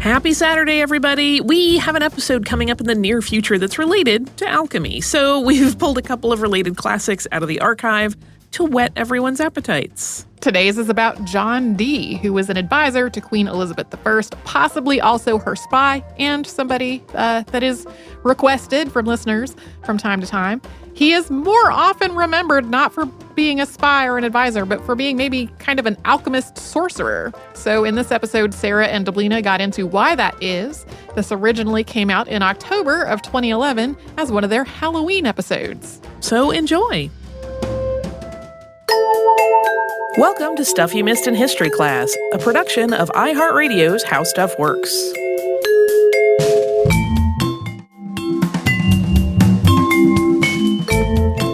Happy Saturday, everybody. We have an episode coming up in the near future that's related to alchemy. So we've pulled a couple of related classics out of the archive to whet everyone's appetites. Today's is about John Dee, who was an advisor to Queen Elizabeth I, possibly also her spy, and somebody that is requested from listeners from time to time. He is more often remembered not for being a spy or an advisor, but for being maybe kind of an alchemist sorcerer. So in this episode, Sarah and Deblina got into why that is. This originally came out in October of 2011 as one of their Halloween episodes. So enjoy. Welcome to Stuff You Missed in History Class, a production of iHeartRadio's How Stuff Works.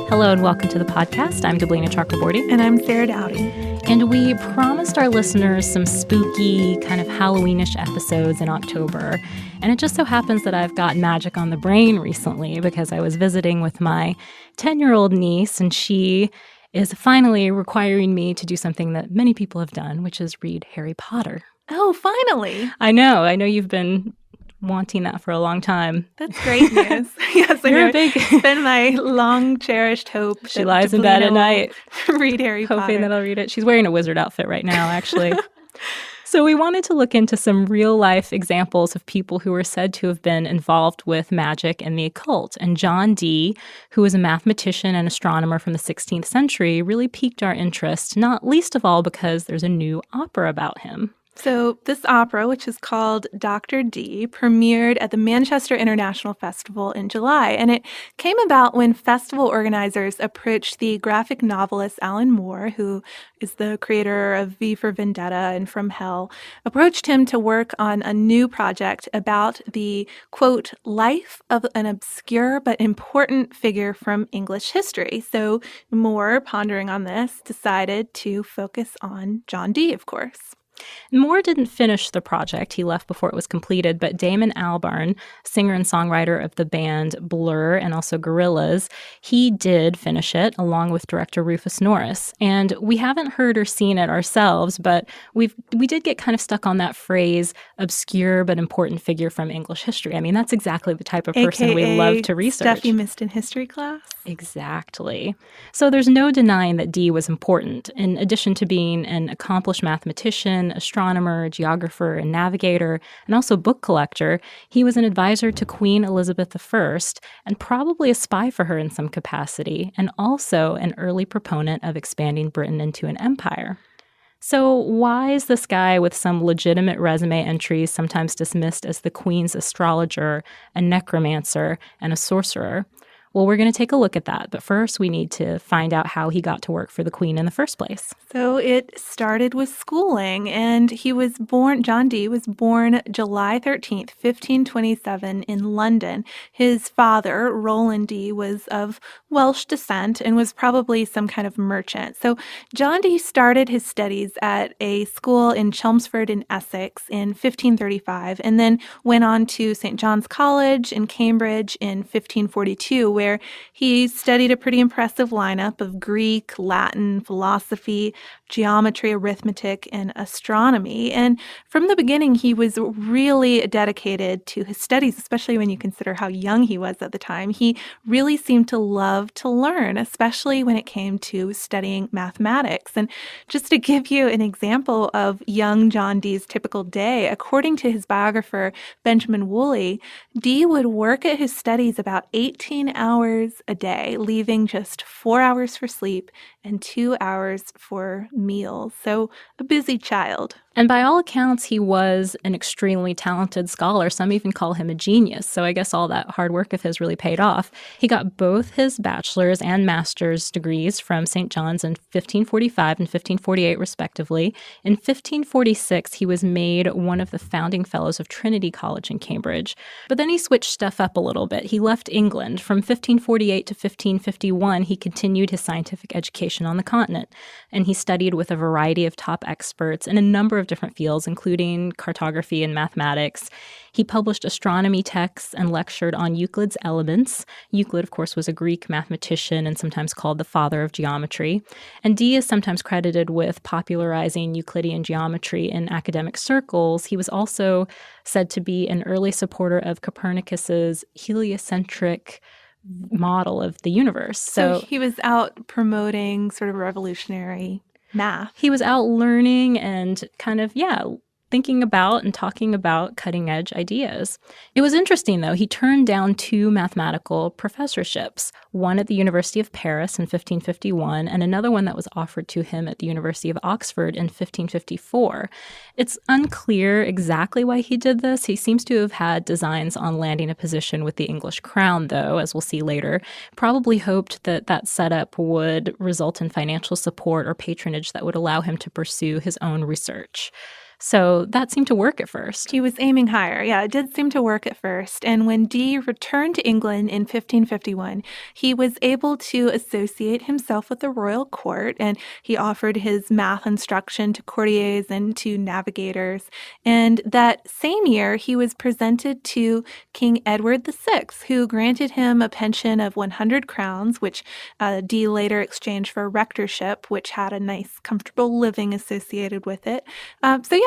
Hello and welcome to the podcast. I'm Deblina Chakraborty. And I'm Sarah Dowdy. And we promised our listeners some spooky, kind of Halloweenish episodes in October. And it just so happens that I've got magic on the brain recently because I was visiting with my 10-year-old niece, and she is finally requiring me to do something that many people have done, which is read Harry Potter. Oh, finally. I know you've been wanting that for a long time. That's great news. Yes, it's been my long cherished hope. She lies in bed at night. Read Harry Potter. Hoping that I'll read it. She's wearing a wizard outfit right now, actually. So we wanted to look into some real-life examples of people who were said to have been involved with magic and the occult. And John Dee, who was a mathematician and astronomer from the 16th century, really piqued our interest, not least of all because there's a new opera about him. So this opera, which is called Dr. Dee, premiered at the Manchester International Festival in July. And it came about when festival organizers approached the graphic novelist Alan Moore, who is the creator of V for Vendetta and From Hell, approached him to work on a new project about the, quote, life of an obscure but important figure from English history. So Moore, pondering on this, decided to focus on John Dee, of course. Moore didn't finish the project. He left before it was completed, but Damon Albarn, singer and songwriter of the band Blur and also Gorillaz, he did finish it along with director Rufus Norris. And we haven't heard or seen it ourselves, but we did get kind of stuck on that phrase, obscure but important figure from English history. I mean, that's exactly the type of person AKA we love to research. Stuff you missed in history class. Exactly. So there's no denying that Dee was important. In addition to being an accomplished mathematician, astronomer, geographer, and navigator, and also book collector, he was an advisor to Queen Elizabeth I and probably a spy for her in some capacity, and also an early proponent of expanding Britain into an empire. So why is this guy with some legitimate resume entries sometimes dismissed as the Queen's astrologer, a necromancer, and a sorcerer? Well, we're going to take a look at that, but first we need to find out how he got to work for the Queen in the first place. So it started with schooling, and John Dee was born July 13th, 1527 in London. His father, Roland Dee, was of Welsh descent and was probably some kind of merchant. So John Dee started his studies at a school in Chelmsford in Essex in 1535, and then went on to St. John's College in Cambridge in 1542, where he studied a pretty impressive lineup of Greek, Latin, philosophy, geometry, arithmetic, and astronomy. And from the beginning, he was really dedicated to his studies, especially when you consider how young he was at the time. He really seemed to love to learn, especially when it came to studying mathematics. And just to give you an example of young John Dee's typical day, according to his biographer, Benjamin Woolley, Dee would work at his studies about 18 hours a day, leaving just 4 hours for sleep and 2 hours for meals. So a busy child. And by all accounts, he was an extremely talented scholar. Some even call him a genius. So I guess all that hard work of his really paid off. He got both his bachelor's and master's degrees from St. John's in 1545 and 1548, respectively. In 1546, he was made one of the founding fellows of Trinity College in Cambridge. But then he switched stuff up a little bit. He left England. From 1548 to 1551, he continued his scientific education on the continent. And he studied with a variety of top experts in a number of of different fields, including cartography and mathematics. He published astronomy texts and lectured on Euclid's Elements. Euclid, of course, was a Greek mathematician and sometimes called the father of geometry. And Dee is sometimes credited with popularizing Euclidean geometry in academic circles. He was also said to be an early supporter of Copernicus's heliocentric model of the universe. So he was out promoting sort of revolutionary math. He was out learning and kind of, thinking about and talking about cutting-edge ideas. It was interesting, though. He turned down 2 mathematical professorships, one at the University of Paris in 1551 and another one that was offered to him at the University of Oxford in 1554. It's unclear exactly why he did this. He seems to have had designs on landing a position with the English crown, though, as we'll see later. Probably hoped that that setup would result in financial support or patronage that would allow him to pursue his own research. So that seemed to work at first. He was aiming higher. Yeah, it did seem to work at first. And when Dee returned to England in 1551, he was able to associate himself with the royal court, and he offered his math instruction to courtiers and to navigators. And that same year, he was presented to King Edward VI, who granted him a pension of 100 crowns, which Dee later exchanged for a rectorship, which had a nice, comfortable living associated with it.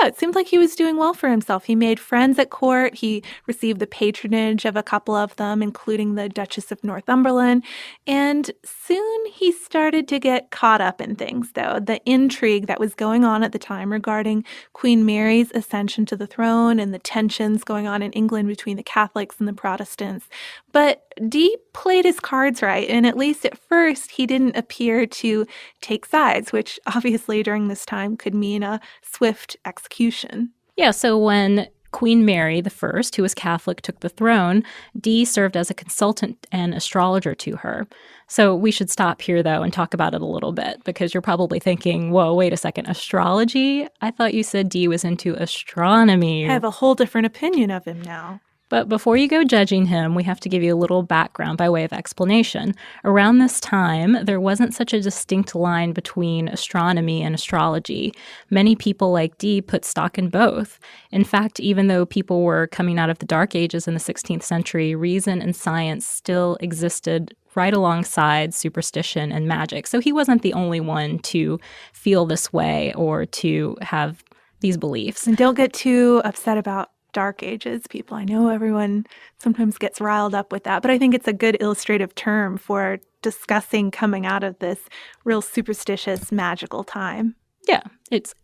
It seemed like he was doing well for himself. He made friends at court. He received the patronage of a couple of them, including the Duchess of Northumberland. And soon he started to get caught up in things, though. The intrigue that was going on at the time regarding Queen Mary's ascension to the throne and the tensions going on in England between the Catholics and the Protestants. But Dee played his cards right, and at least at first, he didn't appear to take sides, which obviously during this time could mean a swift execution. Yeah, so when Queen Mary I, who was Catholic, took the throne, Dee served as a consultant and astrologer to her. So we should stop here, though, and talk about it a little bit, because you're probably thinking, whoa, wait a second, astrology? I thought you said Dee was into astronomy. I have a whole different opinion of him now. But before you go judging him, we have to give you a little background by way of explanation. Around this time, there wasn't such a distinct line between astronomy and astrology. Many people like Dee put stock in both. In fact, even though people were coming out of the Dark Ages in the 16th century, reason and science still existed right alongside superstition and magic. So he wasn't the only one to feel this way or to have these beliefs. And don't get too upset about Dark Ages, people. I know everyone sometimes gets riled up with that, but I think it's a good illustrative term for discussing coming out of this real superstitious, magical time. Yeah, it's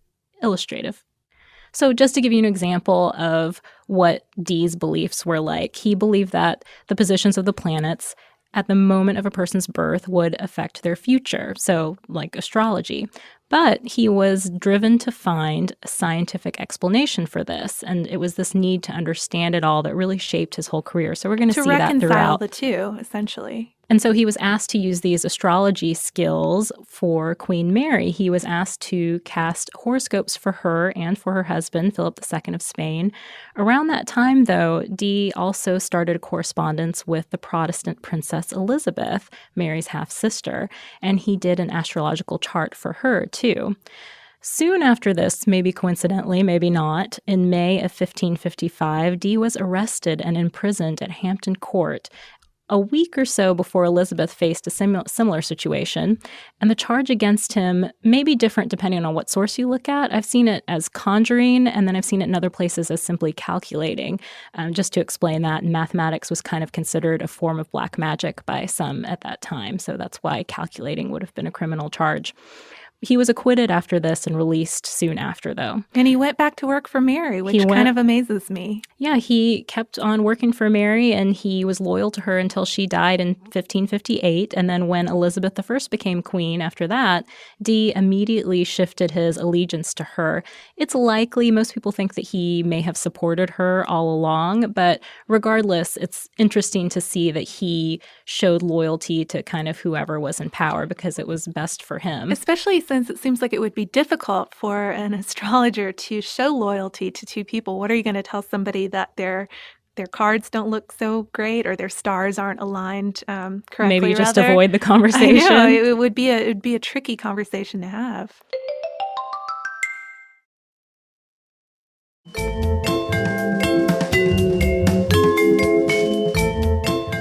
illustrative. So just to give you an example of what Dee's beliefs were like, he believed that the positions of the planets at the moment of a person's birth would affect their future, so like astrology. But he was driven to find a scientific explanation for this, and it was this need to understand it all that really shaped his whole career. So we're going to see that throughout. To reconcile the two, essentially. And so he was asked to use these astrology skills for Queen Mary. He was asked to cast horoscopes for her and for her husband, Philip II of Spain. Around that time, though, Dee also started a correspondence with the Protestant Princess Elizabeth, Mary's half-sister, and he did an astrological chart for her, too. Soon after this, maybe coincidentally, maybe not, in May of 1555, Dee was arrested and imprisoned at Hampton Court a week or so before Elizabeth faced a similar situation. And the charge against him may be different depending on what source you look at. I've seen it as conjuring, and then I've seen it in other places as simply calculating. Just to explain that, mathematics was kind of considered a form of black magic by some at that time. So that's why calculating would have been a criminal charge. He was acquitted after this and released soon after, though. And he went back to work for Mary, which kind of amazes me. Yeah, he kept on working for Mary, and he was loyal to her until she died in 1558. And then when Elizabeth I became queen after that, Dee immediately shifted his allegiance to her. It's likely most people think that he may have supported her all along, but regardless, it's interesting to see that he showed loyalty to kind of whoever was in power because it was best for him. Especially since it seems like it would be difficult for an astrologer to show loyalty to two people. What are you going to tell somebody that their cards don't look so great or their stars aren't aligned correctly? Maybe just avoid the conversation. I know, it would be a tricky conversation to have.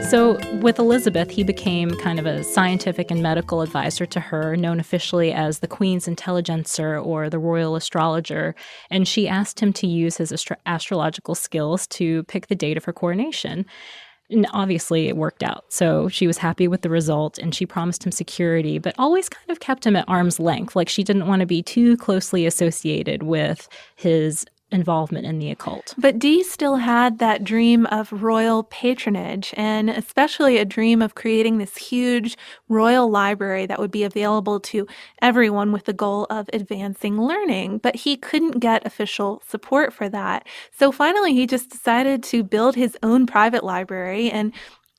So with Elizabeth, he became kind of a scientific and medical advisor to her, known officially as the Queen's Intelligencer or the Royal Astrologer, and she asked him to use his astrological skills to pick the date of her coronation. And obviously it worked out. So she was happy with the result and she promised him security, but always kind of kept him at arm's length. Like she didn't want to be too closely associated with his involvement in the occult. But Dee still had that dream of royal patronage, and especially a dream of creating this huge royal library that would be available to everyone with the goal of advancing learning. But he couldn't get official support for that. So finally, he just decided to build his own private library and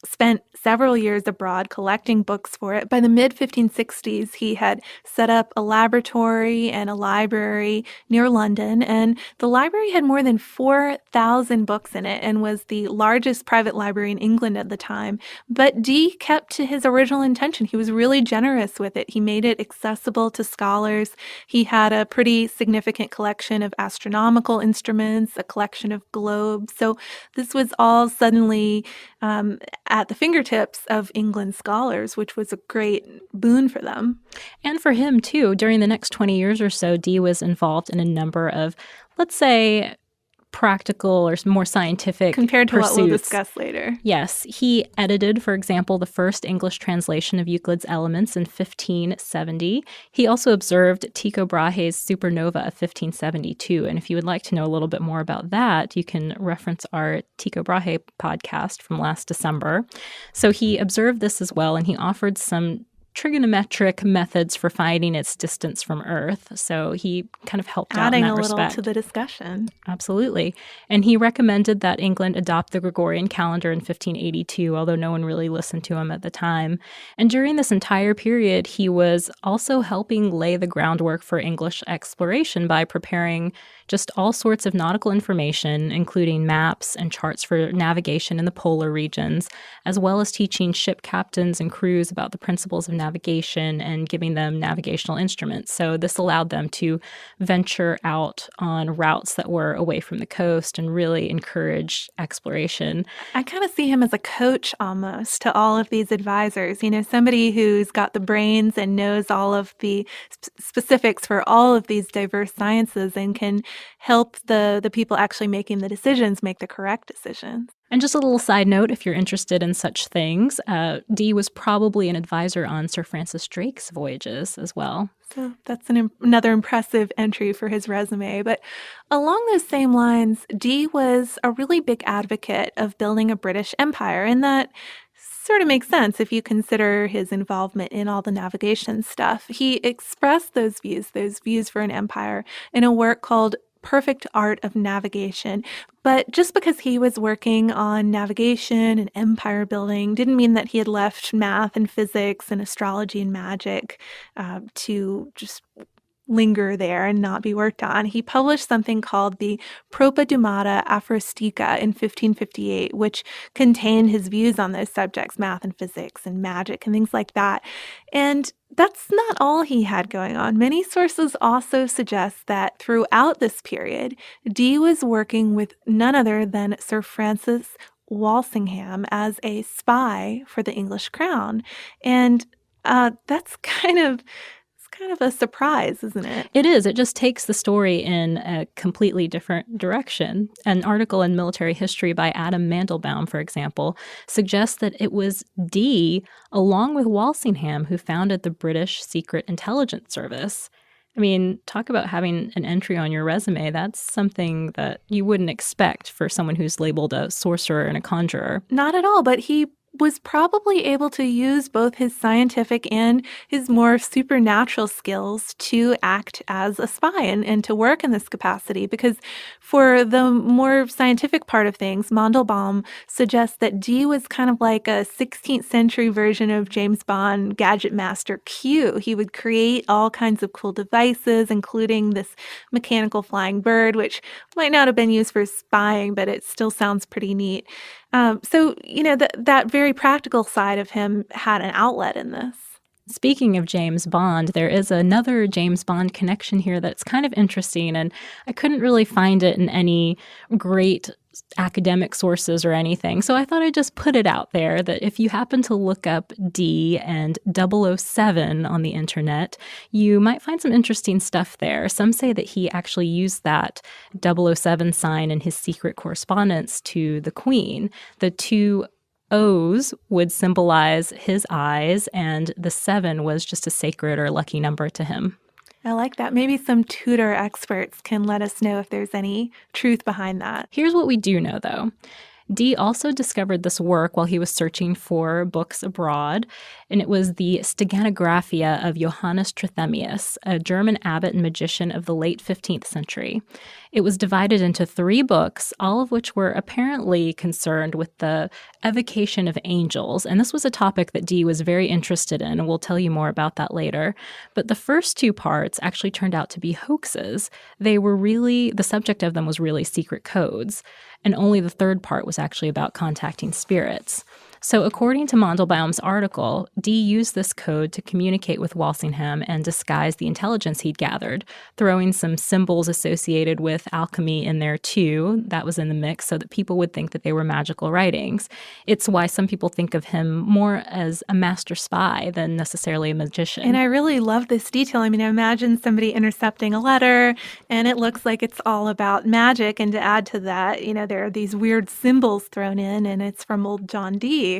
spent several years abroad collecting books for it. By the mid-1560s, he had set up a laboratory and a library near London, and the library had more than 4,000 books in it and was the largest private library in England at the time. But Dee kept to his original intention. He was really generous with it. He made it accessible to scholars. He had a pretty significant collection of astronomical instruments, a collection of globes. So this was all suddenly at the fingertips of England scholars, which was a great boon for them. And for him, too. During the next 20 years or so, Dee was involved in a number of, let's say, practical or more scientific compared to pursuits. What we'll discuss later. Yes. He edited, for example, the first English translation of Euclid's Elements in 1570. He also observed Tycho Brahe's supernova of 1572. And if you would like to know a little bit more about that, you can reference our Tycho Brahe podcast from last December. So he observed this as well, and he offered some trigonometric methods for finding its distance from Earth. So he kind of helped out in that respect. Adding a little to the discussion. Absolutely. And he recommended that England adopt the Gregorian calendar in 1582, although no one really listened to him at the time. And during this entire period, he was also helping lay the groundwork for English exploration by preparing just all sorts of nautical information, including maps and charts for navigation in the polar regions, as well as teaching ship captains and crews about the principles of navigation and giving them navigational instruments. So this allowed them to venture out on routes that were away from the coast and really encourage exploration. I kind of see him as a coach almost to all of these advisors, somebody who's got the brains and knows all of the specifics for all of these diverse sciences and can help the people actually making the decisions make the correct decisions. And just a little side note, if you're interested in such things, Dee was probably an advisor on Sir Francis Drake's voyages as well. So that's another impressive entry for his resume. But along those same lines, Dee was a really big advocate of building a British empire, and that sort of makes sense if you consider his involvement in all the navigation stuff. He expressed those views for an empire, in a work called Perfect Art of Navigation. But just because he was working on navigation and empire building didn't mean that he had left math and physics and astrology and magic to just linger there and not be worked on. He published something called the Propedumata Aphoristica in 1558, which contained his views on those subjects, math and physics and magic and things like that. And that's not all he had going on. Many sources also suggest that throughout this period, Dee was working with none other than Sir Francis Walsingham as a spy for the English crown. And that's kind of a surprise, isn't it? It is. It just takes the story in a completely different direction. An article in Military History by Adam Mandelbaum, for example, suggests that it was Dee, along with Walsingham, who founded the British Secret Intelligence Service. I mean, talk about having an entry on your resume. That's something that you wouldn't expect for someone who's labeled a sorcerer and a conjurer. Not at all, but he was probably able to use both his scientific and his more supernatural skills to act as a spy and to work in this capacity. Because for the more scientific part of things, Mandelbaum suggests that Dee was kind of like a 16th century version of James Bond gadget master Q. He would create all kinds of cool devices, including this mechanical flying bird, which might not have been used for spying, but it still sounds pretty neat. So, that very practical side of him had an outlet in this. Speaking of James Bond, there is another James Bond connection here that's kind of interesting, and I couldn't really find it in any great academic sources or anything. So I thought I'd just put it out there that if you happen to look up D and 007 on the internet, you might find some interesting stuff there. Some say that he actually used that 007 sign in his secret correspondence to the Queen. The two O's would symbolize his eyes, and the 7 was just a sacred or lucky number to him. I like that. Maybe some Tudor experts can let us know if there's any truth behind that. Here's what we do know, though. Dee also discovered this work while he was searching for books abroad, and it was the Steganographia of Johannes Trithemius, a German abbot and magician of the late 15th century. It was divided into 3 books, all of which were apparently concerned with the evocation of angels, and this was a topic that Dee was very interested in, and we'll tell you more about that later. But the first 2 parts actually turned out to be hoaxes. The subject of them was really secret codes, and only the 3rd part was actually about contacting spirits. So according to Mandelbaum's article, Dee used this code to communicate with Walsingham and disguise the intelligence he'd gathered, throwing some symbols associated with alchemy in there too. That was in the mix so that people would think that they were magical writings. It's why some people think of him more as a master spy than necessarily a magician. And I really love this detail. I mean, imagine somebody intercepting a letter and it looks like it's all about magic. And to add to that, there are these weird symbols thrown in and it's from old John Dee.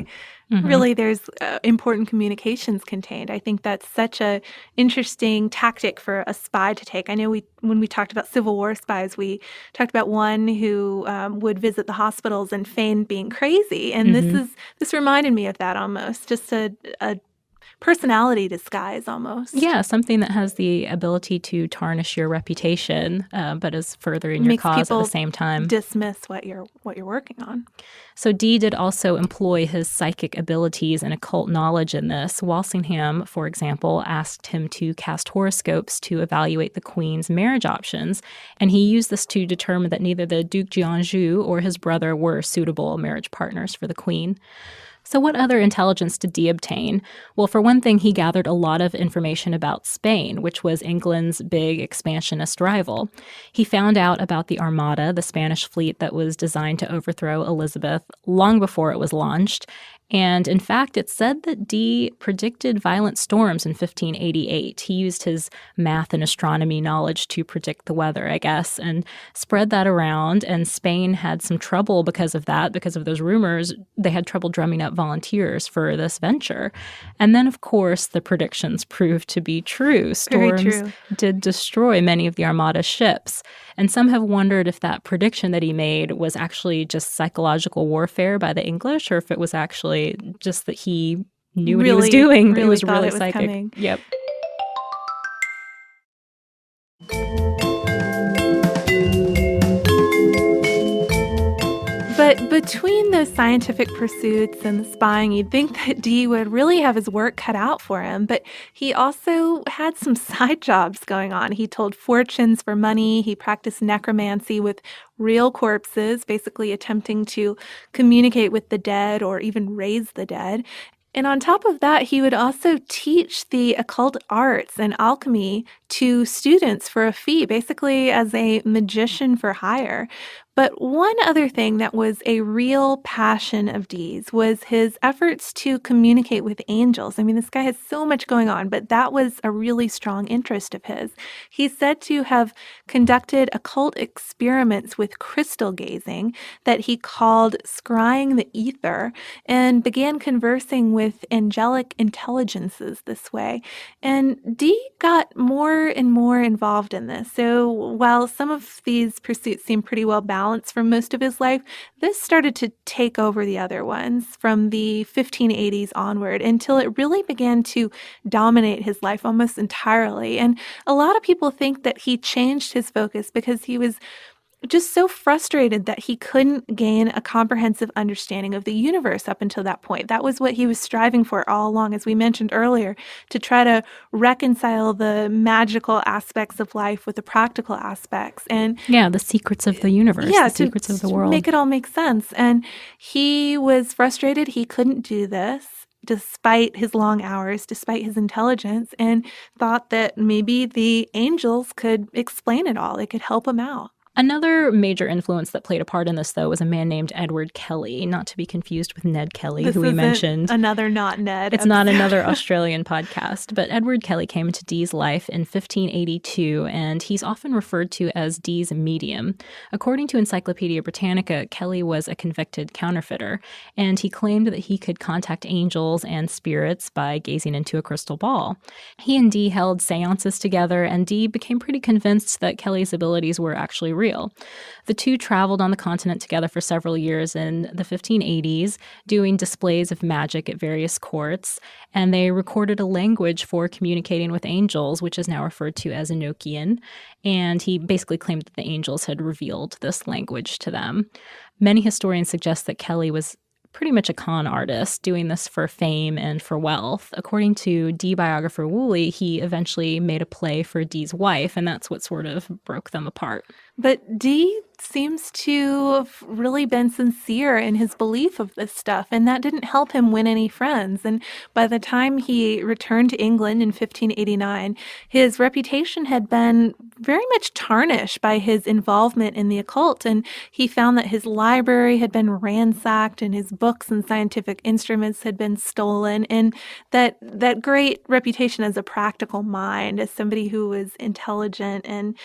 Mm-hmm. Really, there's important communications contained. I think that's such a interesting tactic for a spy to take. I know when we talked about Civil War spies, we talked about one who would visit the hospitals and feign being crazy. And this reminded me of that almost, just a personality disguise almost. Yeah, something that has the ability to tarnish your reputation, but is furthering your cause at the same time. Dismiss what you're working on. So Dee did also employ his psychic abilities and occult knowledge in this. Walsingham, for example, asked him to cast horoscopes to evaluate the Queen's marriage options, and he used this to determine that neither the Duc d'Anjou or his brother were suitable marriage partners for the Queen. So what other intelligence did Dee obtain? Well, for one thing, he gathered a lot of information about Spain, which was England's big expansionist rival. He found out about the Armada, the Spanish fleet that was designed to overthrow Elizabeth long before it was launched. And in fact, it's said that Dee predicted violent storms in 1588. He used his math and astronomy knowledge to predict the weather, I guess, and spread that around. And Spain had some trouble because of that, because of those rumors. They had trouble drumming up volunteers for this venture. And then, of course, the predictions proved to be true. Storms did destroy many of the Armada's ships. And some have wondered if that prediction that he made was actually just psychological warfare by the English, or if it was actually just that he knew what he was doing. It was really psychic. Coming. Yep. But between those scientific pursuits and the spying, you'd think that Dee would really have his work cut out for him. But he also had some side jobs going on. He told fortunes for money. He practiced necromancy with real corpses, basically attempting to communicate with the dead or even raise the dead. And on top of that, he would also teach the occult arts and alchemy to students for a fee, basically as a magician for hire. But one other thing that was a real passion of Dee's was his efforts to communicate with angels. I mean, this guy has so much going on, but that was a really strong interest of his. He's said to have conducted occult experiments with crystal gazing that he called scrying the ether, and began conversing with angelic intelligences this way. And Dee got more and more involved in this. So while some of these pursuits seem pretty well balanced for most of his life, this started to take over the other ones from the 1580s onward until it really began to dominate his life almost entirely. And a lot of people think that he changed his focus because he was just so frustrated that he couldn't gain a comprehensive understanding of the universe up until that point. That was what he was striving for all along, as we mentioned earlier, to try to reconcile the magical aspects of life with the practical aspects. And the secrets of the universe, the secrets of the world. Make it all make sense. And he was frustrated he couldn't do this. despite his long hours, despite his intelligence, and thought that maybe the angels could explain it all. It could help him out. Another major influence that played a part in this, though, was a man named Edward Kelly, not to be confused with Ned Kelly, who we mentioned. Another not Ned. It's not another Australian podcast, but Edward Kelly came into Dee's life in 1582, and he's often referred to as Dee's medium. According to Encyclopedia Britannica, Kelly was a convicted counterfeiter, and he claimed that he could contact angels and spirits by gazing into a crystal ball. He and Dee held seances together, and Dee became pretty convinced that Kelly's abilities were actually real. The two traveled on the continent together for several years in the 1580s, doing displays of magic at various courts, and they recorded a language for communicating with angels, which is now referred to as Enochian, and he basically claimed that the angels had revealed this language to them. Many historians suggest that Kelly was pretty much a con artist, doing this for fame and for wealth. According to Dee biographer Woolley, he eventually made a play for Dee's wife, and that's what sort of broke them apart. But Dee seems to have really been sincere in his belief of this stuff, and that didn't help him win any friends. And by the time he returned to England in 1589, his reputation had been very much tarnished by his involvement in the occult, and he found that his library had been ransacked and his books and scientific instruments had been stolen, and that great reputation as a practical mind, as somebody who was intelligent and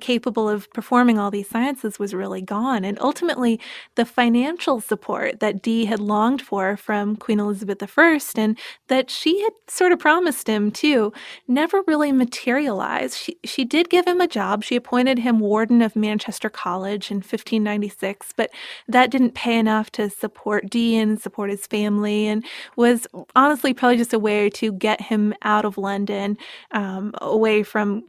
capable of performing all these sciences was really gone. And ultimately, the financial support that Dee had longed for from Queen Elizabeth I, and that she had sort of promised him too, never really materialized. She did give him a job. She appointed him warden of Manchester College in 1596, but that didn't pay enough to support Dee and support his family, and was honestly probably just a way to get him out of London, away from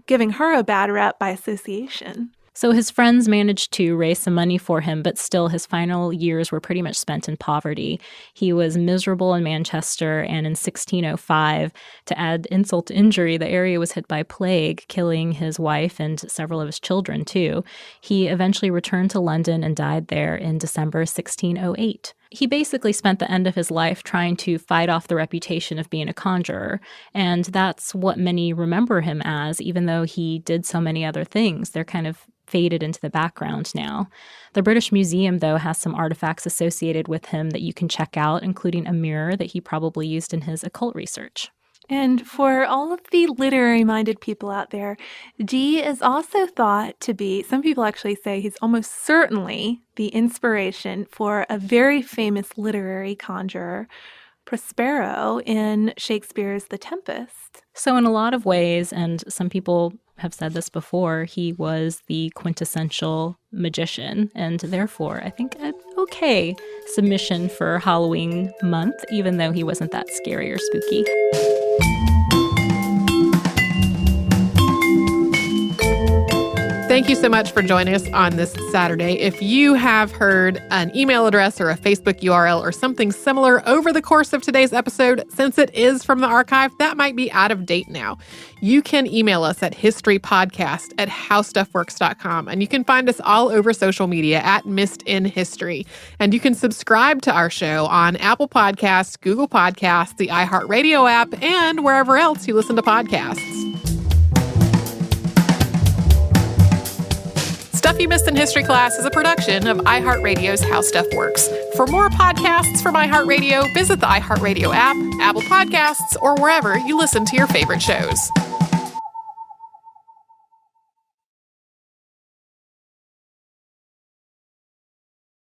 giving her a bad rep by association. So his friends managed to raise some money for him, but still his final years were pretty much spent in poverty. He was miserable in Manchester, and in 1605, to add insult to injury, the area was hit by plague, killing his wife and several of his children too. He eventually returned to London and died there in December 1608. He basically spent the end of his life trying to fight off the reputation of being a conjurer, and that's what many remember him as, even though he did so many other things. They're kind of faded into the background now. The British Museum, though, has some artifacts associated with him that you can check out, including a mirror that he probably used in his occult research. And for all of the literary-minded people out there, Dee is also thought to be, some people actually say he's almost certainly the inspiration for a very famous literary conjurer, Prospero, in Shakespeare's The Tempest. So in a lot of ways, and some people have said this before, he was the quintessential magician, and therefore I think an okay submission for Halloween month, even though he wasn't that scary or spooky. Thank you so much for joining us on this Saturday. If you have heard an email address or a Facebook URL or something similar over the course of today's episode, since it is from the archive, that might be out of date now. You can email us at historypodcast@howstuffworks.com, and you can find us all over social media at Missed in History. And you can subscribe to our show on Apple Podcasts, Google Podcasts, the iHeartRadio app, and wherever else you listen to podcasts. Stuff You Missed in History Class is a production of iHeartRadio's How Stuff Works. For more podcasts from iHeartRadio, visit the iHeartRadio app, Apple Podcasts, or wherever you listen to your favorite shows.